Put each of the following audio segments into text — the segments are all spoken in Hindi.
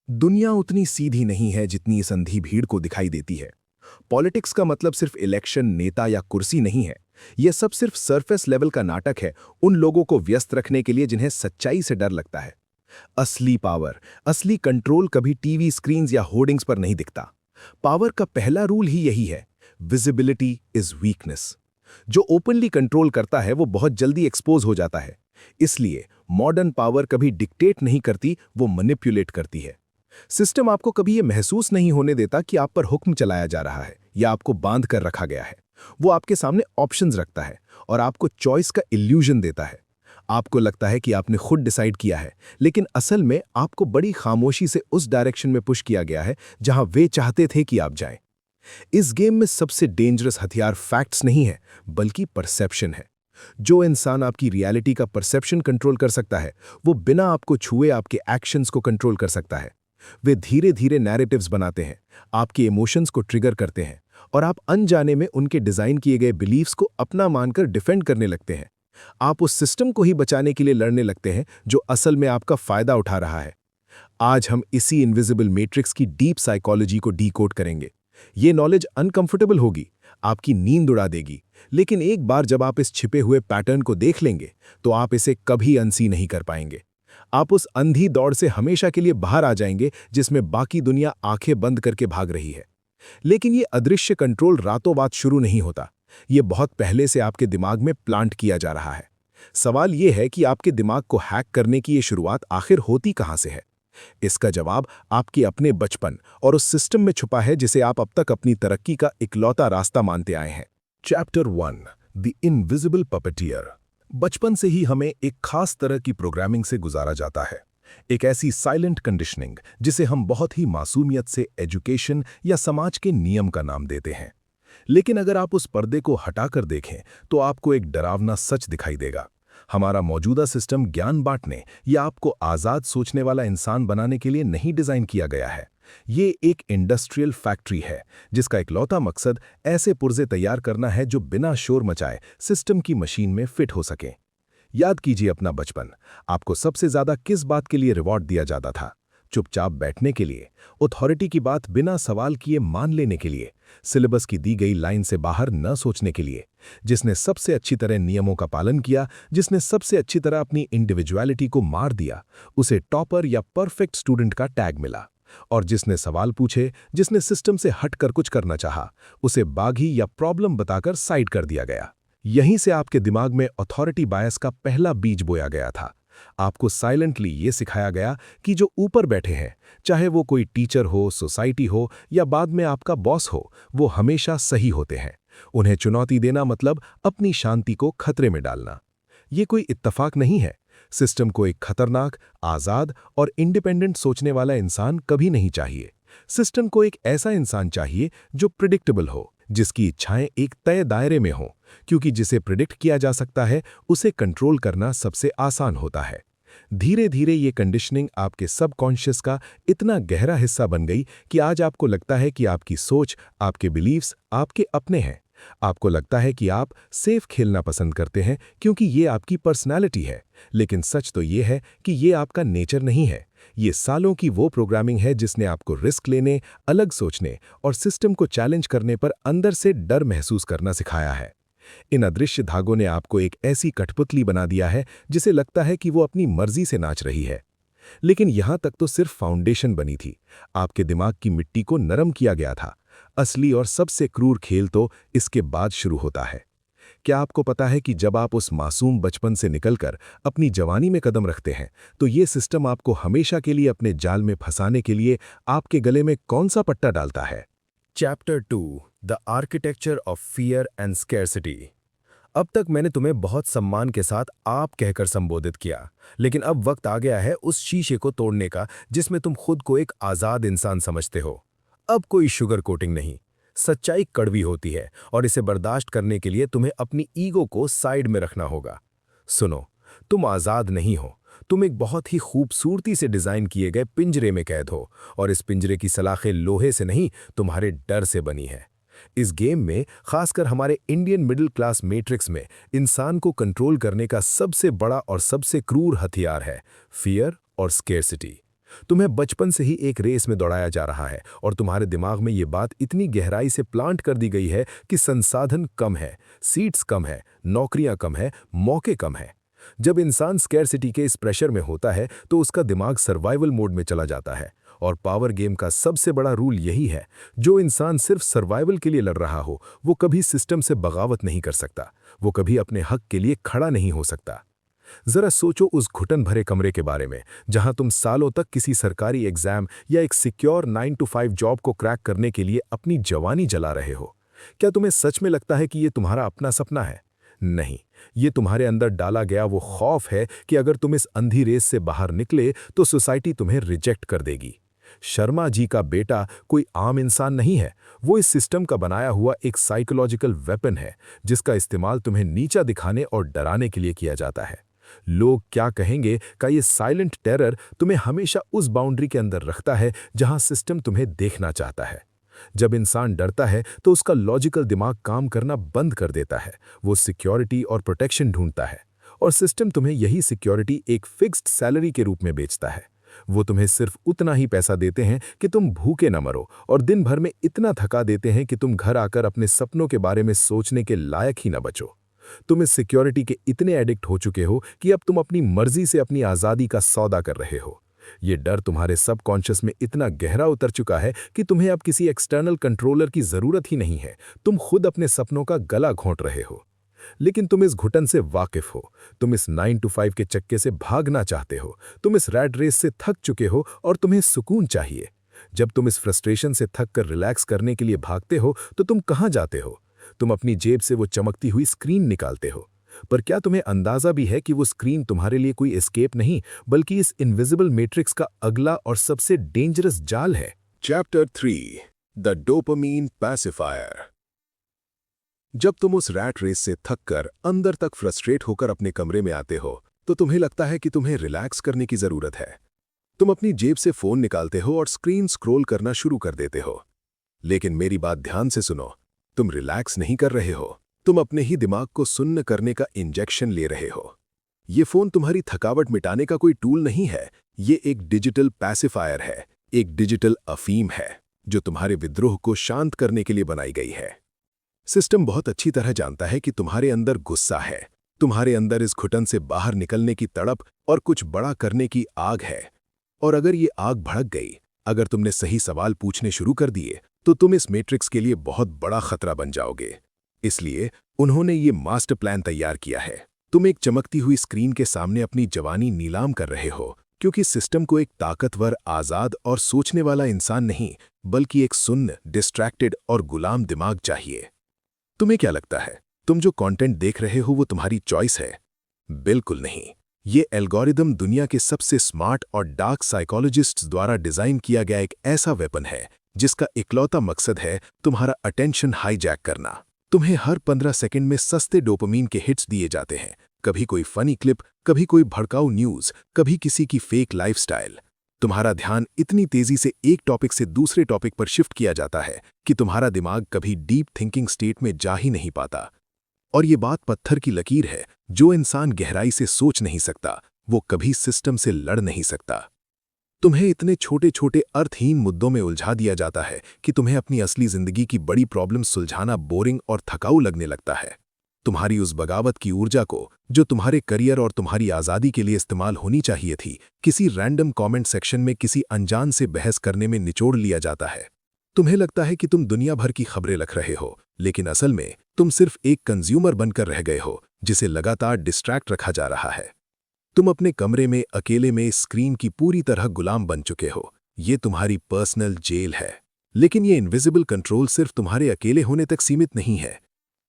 दुनिया उतनी सीधी नहीं है जितनी इस अंधी भीड़ को दिखाई देती है। पॉलिटिक्स का मतलब सिर्फ इलेक्शन, नेता या कुर्सी नहीं है। यह सब सिर्फ सरफेस लेवल का नाटक है, उन लोगों को व्यस्त रखने के लिए जिन्हें सच्चाई से डर लगता है। असली पावर, असली कंट्रोल कभी टीवी स्क्रीन्स या होर्डिंग्स पर नहीं दिखता। पावर का पहला रूल ही यही है, विजिबिलिटी इज वीकनेस। जो ओपनली कंट्रोल करता है वो बहुत जल्दी एक्सपोज हो जाता है। इसलिए मॉडर्न पावर कभी डिक्टेट नहीं करती, वो मैनिपुलेट करती है। सिस्टम आपको कभी यह महसूस नहीं होने देता कि आप पर हुक्म चलाया जा रहा है या आपको बांध कर रखा गया है। वो आपके सामने ऑप्शंस रखता है और आपको चॉइस का इल्यूजन देता है। आपको लगता है कि आपने खुद डिसाइड किया है, लेकिन असल में आपको बड़ी खामोशी से उस डायरेक्शन में पुश किया गया है जहां वे चाहते थे कि आप जाएं। इस गेम में सबसे डेंजरस हथियार फैक्ट्स नहीं है, बल्कि परसेप्शन है। जो इंसान आपकी रियलिटी का परसेप्शन कंट्रोल कर सकता है, वो बिना आपको छुए आपके एक्शंस को कंट्रोल कर सकता है। वे धीरे धीरे नैरेटिव्स बनाते हैं, आपके इमोशंस को ट्रिगर करते हैं और आप अनजाने में उनके डिजाइन किए गए बिलीफ्स को अपना मानकर डिफेंड करने लगते हैं। आप उस सिस्टम को ही बचाने के लिए लड़ने लगते हैं जो असल में आपका फायदा उठा रहा है। आज हम इसी इनविजिबल मैट्रिक्स की डीप साइकोलॉजी को डीकोड करेंगे। ये नॉलेज अनकंफर्टेबल होगी, आपकी नींद उड़ा देगी, लेकिन एक बार जब आप इस छिपे हुए पैटर्न को देख लेंगे तो आप इसे कभी अनसी नहीं कर पाएंगे। आप उस अंधी दौड़ से हमेशा के लिए बाहर आ जाएंगे जिसमें बाकी दुनिया आंखें बंद करके भाग रही है। लेकिन ये अदृश्य कंट्रोल रातों बात शुरू नहीं होता। ये बहुत पहले से आपके दिमाग में प्लांट किया जा रहा है। सवाल ये है कि आपके दिमाग को हैक करने की ये शुरुआत आखिर होती कहां से है? इसका जवाब आपके अपने बचपन और उस सिस्टम में छुपा है जिसे आप अब तक अपनी तरक्की का इकलौता रास्ता मानते आए हैं। Chapter 1, the invisible puppeteer. बचपन से ही हमें एक खास तरह की प्रोग्रामिंग से गुजारा जाता है, एक ऐसी साइलेंट कंडीशनिंग जिसे हम बहुत ही मासूमियत से एजुकेशन या समाज के नियम का नाम देते हैं। लेकिन अगर आप उस पर्दे को हटाकर देखें तो आपको एक डरावना सच दिखाई देगा। हमारा मौजूदा सिस्टम ज्ञान बांटने या आपको आज़ाद सोचने वाला इंसान बनाने के लिए नहीं डिज़ाइन किया गया है। ये एक इंडस्ट्रियल फैक्ट्री है जिसका इकलौता मकसद ऐसे पुर्जे तैयार करना है जो बिना शोर मचाए सिस्टम की मशीन में फिट हो सकें। याद कीजिए अपना बचपन। आपको सबसे ज्यादा किस बात के लिए रिवॉर्ड दिया जाता था? चुपचाप बैठने के लिए, अथॉरिटी की बात बिना सवाल किए मान लेने के लिए, सिलेबस की दी गई लाइन से बाहर न सोचने के लिए। जिसने सबसे अच्छी तरह नियमों का पालन किया, जिसने सबसे अच्छी तरह अपनी इंडिविजुअलिटी को मार दिया, उसे टॉपर या परफेक्ट स्टूडेंट का टैग मिला। और जिसने सवाल पूछे, जिसने सिस्टम से हटकर कुछ करना चाहा, उसे बागी या प्रॉब्लम बताकर साइड कर दिया गया। यहीं से आपके दिमाग में अथॉरिटी बायस का पहला बीज बोया गया था। आपको साइलेंटली ये सिखाया गया कि जो ऊपर बैठे हैं, चाहे वो कोई टीचर हो, सोसाइटी हो या बाद में आपका बॉस हो, वो हमेशा सही होते हैं। उन्हें चुनौती देना मतलब अपनी शांति को खतरे में डालना। ये कोई इत्तेफाक नहीं है। सिस्टम को एक खतरनाक, आज़ाद और इंडिपेंडेंट सोचने वाला इंसान कभी नहीं चाहिए। सिस्टम को एक ऐसा इंसान चाहिए जो प्रिडिक्टेबल हो, जिसकी इच्छाएं एक तय दायरे में हों, क्योंकि जिसे प्रिडिक्ट किया जा सकता है उसे कंट्रोल करना सबसे आसान होता है। धीरे धीरे ये कंडीशनिंग आपके सबकॉन्शियस का इतना गहरा हिस्सा बन गई कि आज आपको लगता है कि आपकी सोच, आपके बिलीव्स आपके अपने हैं। आपको लगता है कि आप सेफ खेलना पसंद करते हैं क्योंकि ये आपकी पर्सनैलिटी है, लेकिन सच तो ये है कि ये आपका नेचर नहीं है। ये सालों की वो प्रोग्रामिंग है जिसने आपको रिस्क लेने, अलग सोचने और सिस्टम को चैलेंज करने पर अंदर से डर महसूस करना सिखाया है। इन अदृश्य धागों ने आपको एक ऐसी कठपुतली बना दिया है जिसे लगता है कि वो अपनी मर्जी से नाच रही है। लेकिन यहां तक तो सिर्फ फाउंडेशन बनी थी। आपके दिमाग की मिट्टी को नरम किया गया था। असली और सबसे क्रूर खेल तो इसके बाद शुरू होता है। क्या आपको पता है कि जब आप उस मासूम बचपन से निकलकर अपनी जवानी में कदम रखते हैं तो ये सिस्टम आपको हमेशा के लिए अपने जाल में फंसाने के लिए आपके गले में कौन सा पट्टा डालता है? Chapter 2, the architecture of fear and scarcity. अब तक मैंने तुम्हें बहुत सम्मान के साथ आप कहकर संबोधित किया, लेकिन अब वक्त आ गया है उस शीशे को तोड़ने का जिसमें तुम खुद को एक आज़ाद इंसान समझते हो। अब कोई शुगर कोटिंग नहीं। सच्चाई कड़वी होती है और इसे बर्दाश्त करने के लिए तुम्हें अपनी ईगो को साइड में रखना होगा। सुनो, तुम आज़ाद नहीं हो। तुम एक बहुत ही खूबसूरती से डिज़ाइन किए गए पिंजरे में कैद हो, और इस पिंजरे की सलाखें लोहे से नहीं, तुम्हारे डर से बनी है। इस गेम में, खासकर हमारे इंडियन मिडिल क्लास मैट्रिक्स में, इंसान को कंट्रोल करने का सबसे बड़ा और सबसे क्रूर हथियार है फियर और स्केर्सिटी। तुम्हें बचपन से ही एक रेस में दौड़ाया जा रहा है और तुम्हारे दिमाग में ये बात इतनी गहराई से प्लांट कर दी गई है कि संसाधन कम है, सीट्स कम है, नौकरियां कम है, मौके कम है। जब इंसान स्कैरसिटी के इस प्रेशर में होता है तो उसका दिमाग सर्वाइवल मोड में चला जाता है। और पावर गेम का सबसे बड़ा रूल यही है, जो इंसान सिर्फ सर्वाइवल के लिए लड़ रहा हो वो कभी सिस्टम से बगावत नहीं कर सकता, वो कभी अपने हक के लिए खड़ा नहीं हो सकता। जरा सोचो उस घुटन भरे कमरे के बारे में जहां तुम सालों तक किसी सरकारी एग्जाम या एक सिक्योर 9 to 5 जॉब को क्रैक करने के लिए अपनी जवानी जला रहे हो। क्या तुम्हें सच में लगता है कि ये तुम्हारा अपना सपना है? नहीं, ये तुम्हारे अंदर डाला गया वो खौफ है कि अगर तुम इस अंधी रेस से बाहर निकले तो सोसाइटी तुम्हें रिजेक्ट कर देगी। शर्मा जी का बेटा कोई आम इंसान नहीं है, वो इस सिस्टम का बनाया हुआ एक साइकोलॉजिकल वेपन है जिसका इस्तेमाल तुम्हें नीचा दिखाने और डराने के लिए किया जाता है। लोग क्या कहेंगे का ये साइलेंट टेरर तुम्हें हमेशा उस बाउंड्री के अंदर रखता है जहां सिस्टम तुम्हें देखना चाहता है। जब इंसान डरता है तो उसका लॉजिकल दिमाग काम करना बंद कर देता है, वो सिक्योरिटी और प्रोटेक्शन ढूंढता है, और सिस्टम तुम्हें यही सिक्योरिटी एक फिक्स्ड सैलरी के रूप में बेचता है। वो तुम्हें सिर्फ उतना ही पैसा देते हैं कि तुम भूखे न मरो और दिन भर में इतना थका देते हैं कि तुम घर आकर अपने सपनों के बारे में सोचने के लायक ही न बचो। तुम इस सिक्योरिटी के इतने एडिक्ट हो चुके हो कि अब तुम अपनी मर्जी से अपनी आज़ादी का सौदा कर रहे हो। ये डर तुम्हारे सबकॉन्शियस में इतना गहरा उतर चुका है कि तुम्हें अब किसी एक्सटर्नल कंट्रोलर की जरूरत ही नहीं है, तुम खुद अपने सपनों का गला घोंट रहे हो। लेकिन तुम इस घुटन से वाकिफ हो, तुम इस 9 to 5 के चक्के से भागना चाहते हो, तुम इस रैट रेस से थक चुके हो और तुम्हें सुकून चाहिए। जब तुम इस फ्रस्ट्रेशन से थक कर रिलैक्स करने के लिए भागते हो तो तुम कहाँ जाते हो? तुम अपनी जेब से वो चमकती हुई स्क्रीन निकालते हो। पर क्या तुम्हें अंदाजा भी है कि वो स्क्रीन तुम्हारे लिए कोई एस्केप नहीं, बल्कि इस इनविजिबल मैट्रिक्स का अगला और सबसे डेंजरस जाल है? Chapter 3 the dopamine pacifier. जब तुम उस रैट रेस से थक कर अंदर तक फ्रस्ट्रेट होकर अपने कमरे में आते हो तो तुम्हें लगता है कि तुम्हें रिलैक्स करने की जरूरत है। तुम अपनी जेब से फोन निकालते हो और स्क्रीन स्क्रॉल करना शुरू कर देते हो। लेकिन मेरी बात ध्यान से सुनो, तुम रिलैक्स नहीं कर रहे हो, तुम अपने ही दिमाग को सुन्न करने का इंजेक्शन ले रहे हो। ये फोन तुम्हारी थकावट मिटाने का कोई टूल नहीं है, ये एक डिजिटल पैसिफायर है, एक डिजिटल अफीम है जो तुम्हारे विद्रोह को शांत करने के लिए बनाई गई है। सिस्टम बहुत अच्छी तरह जानता है कि तुम्हारे अंदर गुस्सा है, तुम्हारे अंदर इस घुटन से बाहर निकलने की तड़प और कुछ बड़ा करने की आग है। और अगर ये आग भड़क गई, अगर तुमने सही सवाल पूछने शुरू कर दिए, तो तुम इस मैट्रिक्स के लिए बहुत बड़ा खतरा बन जाओगे। इसलिए उन्होंने ये मास्टर प्लान तैयार किया है। तुम एक चमकती हुई स्क्रीन के सामने अपनी जवानी नीलाम कर रहे हो, क्योंकि सिस्टम को एक ताकतवर, आज़ाद और सोचने वाला इंसान नहीं, बल्कि एक सुन्न, डिस्ट्रैक्टेड और गुलाम दिमाग चाहिए। तुम्हें क्या लगता है, तुम जो कंटेंट देख रहे हो वो तुम्हारी चॉइस है? बिल्कुल नहीं। ये एल्गोरिदम दुनिया के सबसे स्मार्ट और डार्क साइकोलॉजिस्ट्स द्वारा डिजाइन किया गया एक ऐसा वेपन है जिसका इकलौता मकसद है तुम्हारा अटेंशन हाईजैक करना। तुम्हें हर 15 सेकंड में सस्ते डोपामीन के हिट्स दिए जाते हैं, कभी कोई फनी क्लिप, कभी कोई भड़काऊ न्यूज, कभी किसी की फेक लाइफस्टाइल। तुम्हारा ध्यान इतनी तेजी से एक टॉपिक से दूसरे टॉपिक पर शिफ्ट किया जाता है कि तुम्हारा दिमाग कभी डीप थिंकिंग स्टेट में जा ही नहीं पाता। और ये बात पत्थर की लकीर है, जो इंसान गहराई से सोच नहीं सकता वो कभी सिस्टम से लड़ नहीं सकता। तुम्हें इतने छोटे छोटे अर्थहीन मुद्दों में उलझा दिया जाता है कि तुम्हें अपनी असली जिंदगी की बड़ी प्रॉब्लम सुलझाना बोरिंग और थकाऊ लगने लगता है। तुम्हारी उस बगावत की ऊर्जा को, जो तुम्हारे करियर और तुम्हारी आज़ादी के लिए इस्तेमाल होनी चाहिए थी, किसी रैंडम कमेंट सेक्शन में किसी अनजान से बहस करने में निचोड़ लिया जाता है। तुम्हें लगता है कि तुम दुनिया भर की खबरें लिख रहे हो, लेकिन असल में तुम सिर्फ एक कंज्यूमर बनकर रह गए हो जिसे लगातार डिस्ट्रैक्ट रखा जा रहा है। तुम अपने कमरे में अकेले में स्क्रीन की पूरी तरह गुलाम बन चुके हो। ये तुम्हारी पर्सनल जेल है। लेकिन ये इनविजिबल कंट्रोल सिर्फ तुम्हारे अकेले होने तक सीमित नहीं है।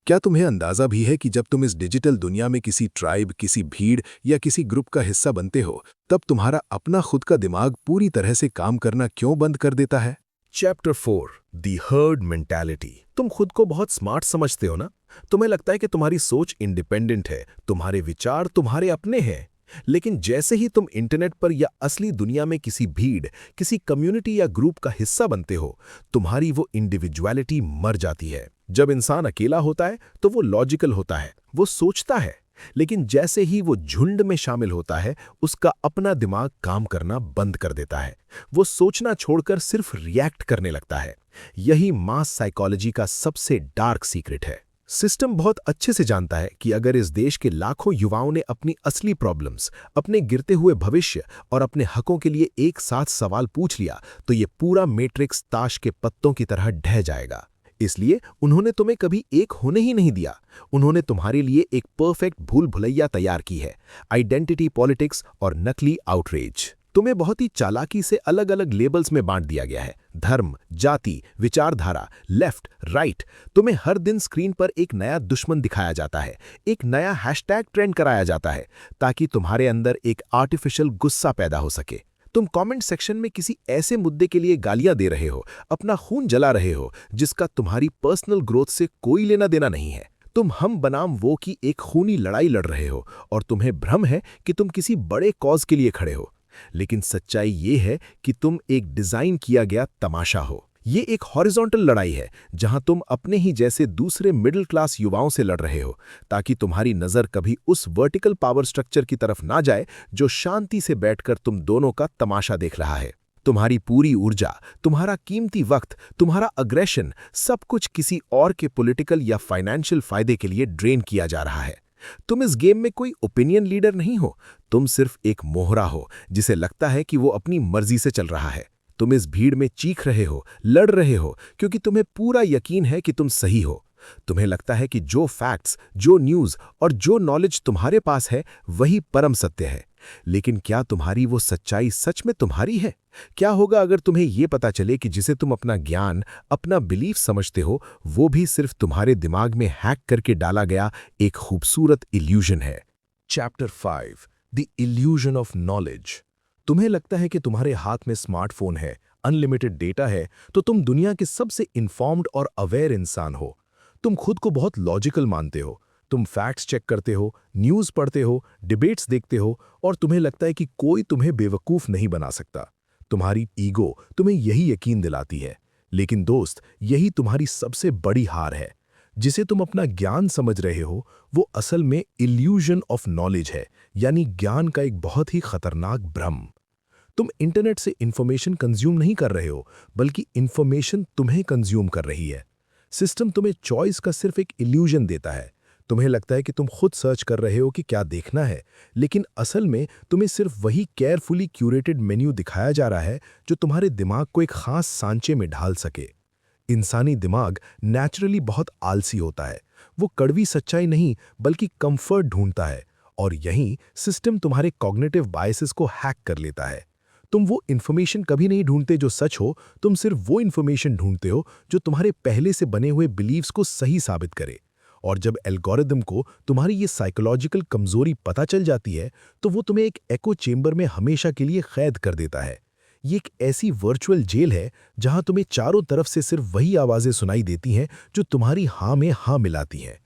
क्या तुम्हें अंदाजा भी है कि जब तुम इस डिजिटल दुनिया में किसी ट्राइब, किसी भीड़ या किसी ग्रुप का हिस्सा बनते हो, तब तुम्हारा अपना खुद का दिमाग पूरी तरह से काम करना क्यों बंद कर देता है? Chapter 4 the herd mentality. तुम खुद को बहुत स्मार्ट समझते हो ना? तुम्हें लगता है कि तुम्हारी सोच इंडिपेंडेंट है, तुम्हारे विचार तुम्हारे अपने हैं। लेकिन जैसे ही तुम इंटरनेट पर या असली दुनिया में किसी भीड़, किसी कम्युनिटी या ग्रुप का हिस्सा बनते हो, तुम्हारी वो इंडिविजुअलिटी मर जाती है। जब इंसान अकेला होता है तो वो लॉजिकल होता है, वो सोचता है, लेकिन जैसे ही वो झुंड में शामिल होता है, उसका अपना दिमाग काम करना बंद कर देता है। वो सोचना छोड़कर सिर्फ रिएक्ट करने लगता है। यही मास साइकोलॉजी का सबसे डार्क सीक्रेट है। सिस्टम बहुत अच्छे से जानता है कि अगर इस देश के लाखों युवाओं ने अपनी असली प्रॉब्लम्स, अपने गिरते हुए भविष्य और अपने हकों के लिए एक साथ सवाल पूछ लिया, तो ये पूरा मैट्रिक्स ताश के पत्तों की तरह ढह जाएगा। इसलिए उन्होंने तुम्हें कभी एक होने ही नहीं दिया। उन्होंने तुम्हारे लिए एक परफेक्ट भूल भुलैया तैयार की है, आइडेंटिटी पॉलिटिक्स और नकली आउटरीच। तुम्हें बहुत ही चालाकी से अलग अलग लेबल्स में बांट दिया गया है। धर्म, जाति, विचारधारा, लेफ्ट, राइट। तुम्हें हर दिन स्क्रीन पर एक नया दुश्मन दिखाया जाता है, एक नया हैशटैग ट्रेंड कराया जाता है, ताकि तुम्हारे अंदर एक आर्टिफिशियल गुस्सा पैदा हो सके। तुम कमेंट सेक्शन में किसी ऐसे मुद्दे के लिए गालियां दे रहे हो, अपना खून जला रहे हो, जिसका तुम्हारी पर्सनल ग्रोथ से कोई लेना देना नहीं है। तुम हम बनाम वो की एक खूनी लड़ाई लड़ रहे हो और तुम्हें भ्रम है कि तुम किसी बड़े कॉज के लिए खड़े हो। लेकिन सच्चाई ये है कि तुम एक डिजाइन किया गया तमाशा हो। ये एक हॉरिजॉन्टल लड़ाई है, जहां तुम अपने ही जैसे दूसरे मिडिल क्लास युवाओं से लड़ रहे हो, ताकि तुम्हारी नजर कभी उस वर्टिकल पावर स्ट्रक्चर की तरफ ना जाए जो शांति से बैठकर तुम दोनों का तमाशा देख रहा है। तुम्हारी पूरी ऊर्जा, तुम्हारा कीमती वक्त, तुम्हारा अग्रेशन, सब कुछ किसी और के पॉलिटिकल या फाइनेंशियल फायदे के लिए ड्रेन किया जा रहा है। तुम इस गेम में कोई ओपिनियन लीडर नहीं हो, तुम सिर्फ एक मोहरा हो जिसे लगता है कि वो अपनी मर्जी से चल रहा है। तुम इस भीड़ में चीख रहे हो, लड़ रहे हो, क्योंकि तुम्हें पूरा यकीन है कि तुम सही हो। तुम्हें लगता है कि जो फैक्ट्स, जो न्यूज़ और जो नॉलेज तुम्हारे पास है, वही परम सत्य है। लेकिन क्या तुम्हारी वो सच्चाई सच में तुम्हारी है? क्या होगा अगर तुम्हें ये पता चले कि जिसे तुम अपना ज्ञान, अपना बिलीफ समझते हो, वो भी सिर्फ तुम्हारे दिमाग में हैक करके डाला गया एक खूबसूरत इल्यूजन है। Chapter 5, the illusion of knowledge. तुम्हें लगता है कि तुम्हारे हाथ में स्मार्टफोन है, अनलिमिटेड डेटा है, तो तुम दुनिया के सबसे इन्फॉर्म्ड और अवेयर इंसान हो। तुम खुद को बहुत लॉजिकल मानते हो। तुम फैक्ट्स चेक करते हो, न्यूज़ पढ़ते हो, डिबेट्स देखते हो, और तुम्हें लगता है कि कोई तुम्हें बेवकूफ़ नहीं बना सकता। तुम्हारी ईगो तुम्हें यही यकीन दिलाती है। लेकिन दोस्त, यही तुम्हारी सबसे बड़ी हार है। जिसे तुम अपना ज्ञान समझ रहे हो, वो असल में इल्यूजन ऑफ नॉलेज है, यानी ज्ञान का एक बहुत ही खतरनाक भ्रम। तुम इंटरनेट से इंफॉर्मेशन कंज्यूम नहीं कर रहे हो, बल्कि इंफॉर्मेशन तुम्हें कंज्यूम कर रही है। सिस्टम तुम्हें चॉइस का सिर्फ एक इल्यूजन देता है। तुम्हें लगता है कि तुम खुद सर्च कर रहे हो कि क्या देखना है, लेकिन असल में तुम्हें सिर्फ वही केयरफुली क्यूरेटेड मेन्यू दिखाया जा रहा है जो तुम्हारे दिमाग को एक खास सांचे में ढाल सके। इंसानी दिमाग नेचुरली बहुत आलसी होता है। वो कड़वी सच्चाई नहीं, बल्कि कंफर्ट ढूंढता है, और यहीं सिस्टम तुम्हारे कॉग्निटिव बायसेस को हैक कर लेता है। तुम वो इन्फॉर्मेशन कभी नहीं ढूंढते जो सच हो, तुम सिर्फ वो इन्फॉर्मेशन ढूंढते हो जो तुम्हारे पहले से बने हुए बिलीव्स को सही साबित करे। और जब एल्गोरिदम को तुम्हारी ये साइकोलॉजिकल कमजोरी पता चल जाती है, तो वो तुम्हें एक एको चेंबर में हमेशा के लिए कैद कर देता है। ये एक ऐसी वर्चुअल जेल है जहां तुम्हें चारों तरफ से सिर्फ वही आवाजें सुनाई देती हैं जो तुम्हारी हाँ में हाँ मिलाती हैं।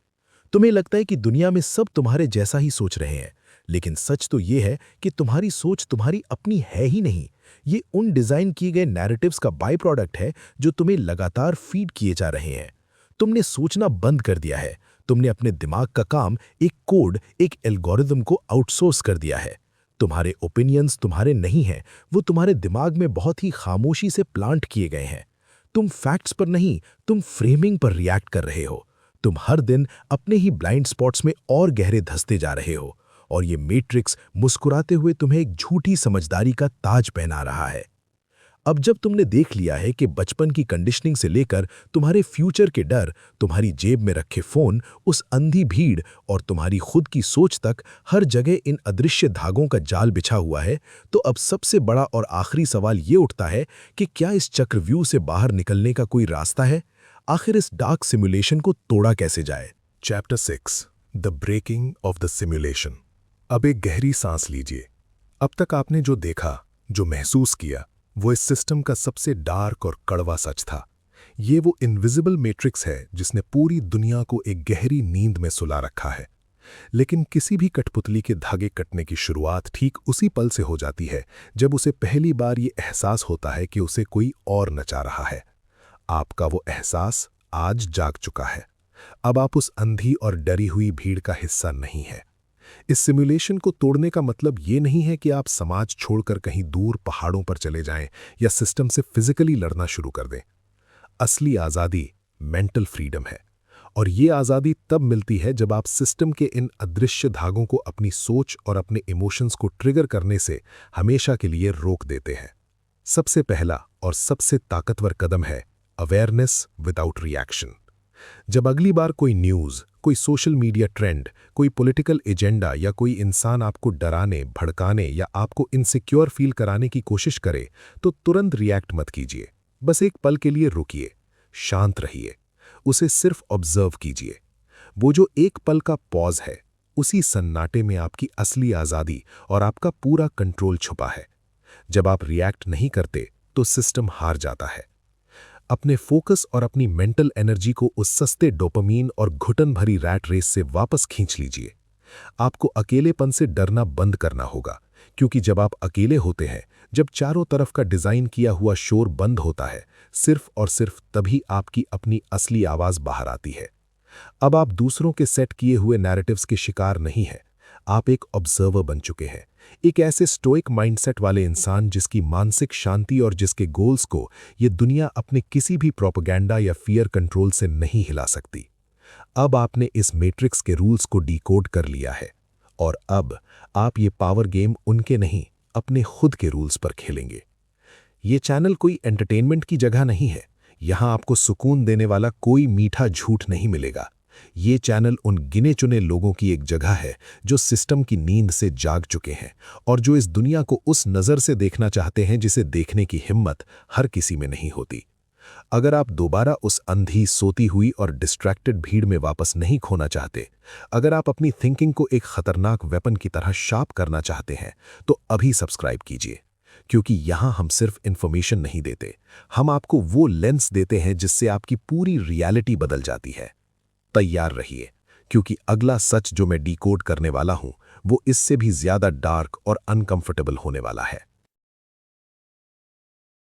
तुम्हें लगता है कि दुनिया में सब तुम्हारे जैसा ही सोच रहे हैं, लेकिन सच तो ये है कि तुम्हारी सोच तुम्हारी अपनी है ही नहीं। ये उन डिजाइन किए गए नैरेटिव्स का बाय प्रोडक्ट है जो तुम्हें लगातार फीड किए जा रहे हैं। तुमने सोचना बंद कर दिया है। तुमने अपने दिमाग का काम एक कोड, एक एल्गोरिदम को आउटसोर्स कर दिया है। तुम्हारे ओपिनियंस तुम्हारे नहीं हैं, वो तुम्हारे दिमाग में बहुत ही खामोशी से प्लांट किए गए हैं। तुम फैक्ट्स पर नहीं, तुम फ्रेमिंग पर रिएक्ट कर रहे हो। तुम हर दिन अपने ही ब्लाइंड स्पॉट्स में और गहरे धंसते जा रहे हो, और ये मैट्रिक्स मुस्कुराते हुए तुम्हें एक झूठी समझदारी का ताज पहना रहा है। अब जब तुमने देख लिया है कि बचपन की कंडीशनिंग से लेकर तुम्हारे फ्यूचर के डर, तुम्हारी जेब में रखे फोन, उस अंधी भीड़ और तुम्हारी खुद की सोच तक हर जगह इन अदृश्य धागों का जाल बिछा हुआ है, तो अब सबसे बड़ा और आखिरी सवाल ये उठता है कि क्या इस चक्रव्यूह से बाहर निकलने का कोई रास्ता है? आखिर इस डार्क सिमुलेशन को तोड़ा कैसे जाए? Chapter 6, the breaking of the simulation. अब एक गहरी सांस लीजिए। अब तक आपने जो देखा, जो महसूस किया, वो इस सिस्टम का सबसे डार्क और कड़वा सच था। ये वो इनविजिबल मैट्रिक्स है जिसने पूरी दुनिया को एक गहरी नींद में सुला रखा है। लेकिन किसी भी कठपुतली के धागे कटने की शुरुआत ठीक उसी पल से हो जाती है जब उसे पहली बार ये एहसास होता है कि उसे कोई और नचा रहा है। आपका वो एहसास आज जाग चुका है। अब आप उस अंधी और डरी हुई भीड़ का हिस्सा नहीं है। इस सिमुलेशन को तोड़ने का मतलब ये नहीं है कि आप समाज छोड़कर कहीं दूर पहाड़ों पर चले जाएं या सिस्टम से फिजिकली लड़ना शुरू कर दें। असली आज़ादी मेंटल फ्रीडम है, और ये आज़ादी तब मिलती है जब आप सिस्टम के इन अदृश्य धागों को अपनी सोच और अपने इमोशंस को ट्रिगर करने से हमेशा के लिए रोक देते हैं। सबसे पहला और सबसे ताकतवर कदम है अवेयरनेस विदाउट रिएक्शन। जब अगली बार कोई न्यूज़, कोई सोशल मीडिया ट्रेंड, कोई पॉलिटिकल एजेंडा या कोई इंसान आपको डराने, भड़काने या आपको इनसिक्योर फील कराने की कोशिश करे, तो तुरंत रिएक्ट मत कीजिए। बस एक पल के लिए रुकिए, शांत रहिए, उसे सिर्फ ऑब्जर्व कीजिए। वो जो एक पल का पॉज है, उसी सन्नाटे में आपकी असली आज़ादी और आपका पूरा कंट्रोल छुपा है। जब आप रिएक्ट नहीं करते तो सिस्टम हार जाता है। अपने फोकस और अपनी मेंटल एनर्जी को उस सस्ते डोपामीन और घुटन भरी रैट रेस से वापस खींच लीजिए। आपको अकेलेपन से डरना बंद करना होगा, क्योंकि जब आप अकेले होते हैं, जब चारों तरफ का डिज़ाइन किया हुआ शोर बंद होता है, सिर्फ और सिर्फ तभी आपकी अपनी असली आवाज़ बाहर आती है। अब आप दूसरों के सेट किए हुए नैरेटिव्स के शिकार नहीं हैं। आप एक ऑब्जर्वर बन चुके हैं, एक ऐसे स्टोइक माइंडसेट वाले इंसान जिसकी मानसिक शांति और जिसके गोल्स को ये दुनिया अपने किसी भी प्रोपेगेंडा या फियर कंट्रोल से नहीं हिला सकती। अब आपने इस मैट्रिक्स के रूल्स को डिकोड कर लिया है, और अब आप ये पावर गेम उनके नहीं, अपने खुद के रूल्स पर खेलेंगे। ये चैनल कोई एंटरटेनमेंट की जगह नहीं है। यहाँ आपको सुकून देने वाला कोई मीठा झूठ नहीं मिलेगा। ये चैनल उन गिने चुने लोगों की एक जगह है जो सिस्टम की नींद से जाग चुके हैं और जो इस दुनिया को उस नज़र से देखना चाहते हैं जिसे देखने की हिम्मत हर किसी में नहीं होती। अगर आप दोबारा उस अंधी, सोती हुई और डिस्ट्रैक्टेड भीड़ में वापस नहीं खोना चाहते, अगर आप अपनी थिंकिंग को एक खतरनाक वेपन की तरह शार्प करना चाहते हैं, तो अभी सब्सक्राइब कीजिए, क्योंकि यहाँ हम सिर्फ इन्फॉर्मेशन नहीं देते, हम आपको वो लेंस देते हैं जिससे आपकी पूरी रियलिटी बदल जाती है। तैयार रहिए, क्योंकि अगला सच जो मैं डिकोड करने वाला हूं, वो इससे भी ज्यादा डार्क और अनकंफर्टेबल होने वाला है।